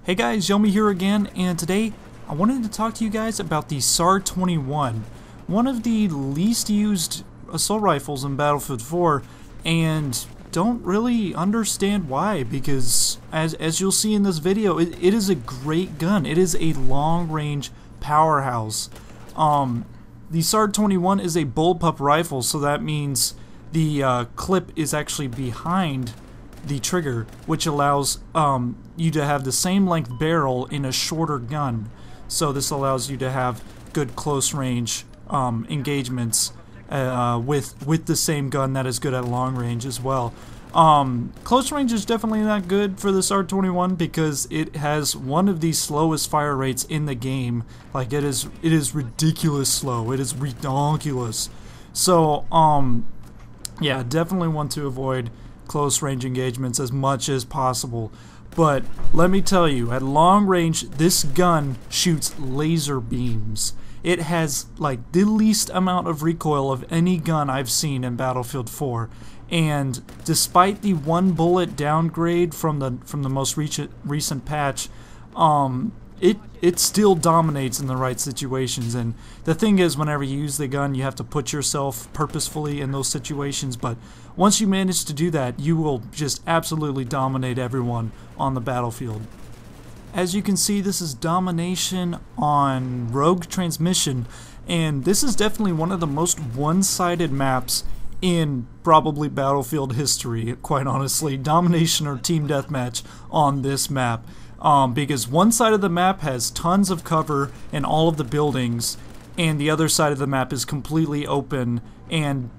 Hey guys, Yomi here again, and today I wanted to talk to you guys about the SAR-21, one of the least used assault rifles in Battlefield 4, and don't really understand why, because as you'll see in this video, it is a great gun. It is a long-range powerhouse. The SAR-21 is a bullpup rifle, so that means the clip is actually behind the trigger, which allows you to have the same length barrel in a shorter gun. So this allows you to have good close range engagements with the same gun that is good at long range as well. Close range is definitely not good for the SAR-21 because it has one of the slowest fire rates in the game. Like it is ridiculous slow. It is ridiculous. So yeah, definitely want to avoid close range engagements as much as possible. But let me tell you, at long range, this gun shoots laser beams. It has like the least amount of recoil of any gun I've seen in Battlefield 4. And despite the one bullet downgrade from the most recent patch, it still dominates in the right situations. And the thing is, whenever you use the gun, you have to put yourself purposefully in those situations, but once you manage to do that, you will just absolutely dominate everyone on the battlefield. As you can see, this is domination on Rogue Transmission, and this is definitely one of the most one-sided maps in probably Battlefield history, quite honestly. Domination or team deathmatch on this map. Because one side of the map has tons of cover and all of the buildings, and the other side of the map is completely open, and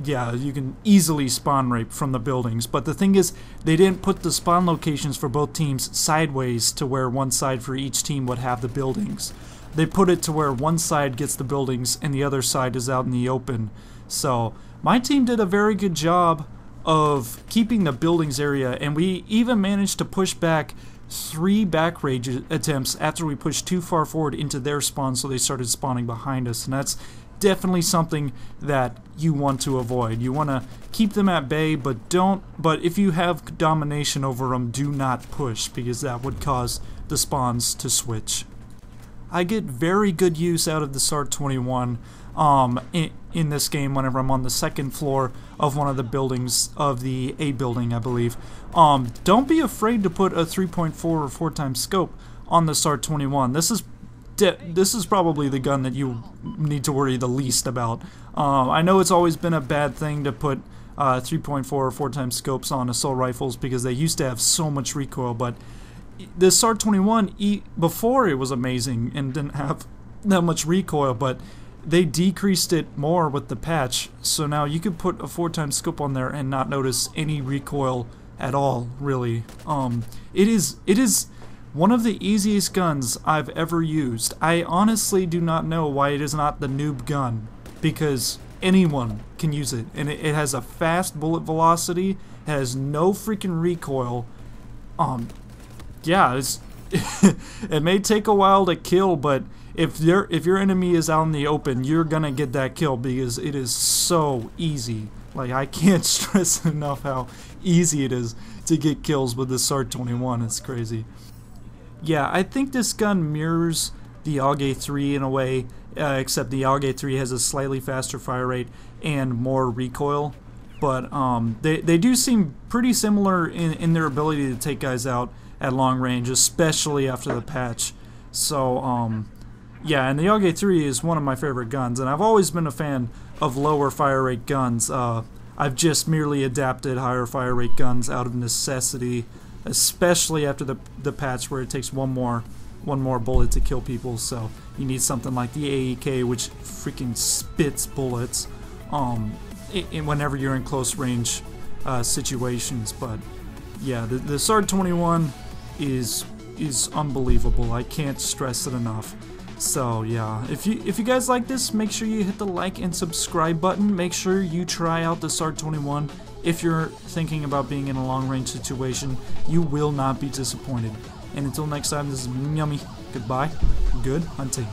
yeah, you can easily spawn rape from the buildings. But the thing is, they didn't put the spawn locations for both teams sideways to where one side for each team would have the buildings. They put it to where one side gets the buildings and the other side is out in the open. So my team did a very good job of keeping the buildings area, and we even managed to push back 3 back rage attempts after we pushed too far forward into their spawn, so they started spawning behind us. And that's definitely something that you want to avoid. You want to keep them at bay, but if you have domination over them, do not push, because that would cause the spawns to switch. I get very good use out of the SAR-21 in this game whenever I'm on the second floor of one of the buildings of the A building, I believe. Don't be afraid to put a 3.4 or 4 times scope on the SAR-21. This is probably the gun that you need to worry the least about. I know it's always been a bad thing to put 3.4 or 4 times scopes on assault rifles because they used to have so much recoil, but the SAR-21, before it was amazing and didn't have that much recoil, but they decreased it more with the patch, so now you could put a 4 times scope on there and not notice any recoil at all, really. It is one of the easiest guns I've ever used. I honestly do not know why it is not the noob gun, because anyone can use it, and it has a fast bullet velocity, it has no freaking recoil. Yeah, it may take a while to kill, but if your enemy is out in the open, you're gonna get that kill because it is so easy. Like, I can't stress enough how easy it is to get kills with the SAR-21. It's crazy. Yeah, I think this gun mirrors the AUG 3 in a way, except the AUG 3 has a slightly faster fire rate and more recoil. But they do seem pretty similar in their ability to take guys out at long range, especially after the patch. So yeah, and the AUG 3 is one of my favorite guns, and I've always been a fan of lower fire rate guns. I've just merely adapted higher fire rate guns out of necessity, especially after the patch where it takes one more bullet to kill people. So you need something like the AEK, which freaking spits bullets whenever you're in close range situations. But yeah, the SAR-21 is unbelievable. I can't stress it enough. So yeah, if you guys like this, make sure you hit the like and subscribe button. Make sure you try out the SAR-21 if you're thinking about being in a long range situation. You will not be disappointed. And until next time, this is Yummy. Goodbye. Good hunting.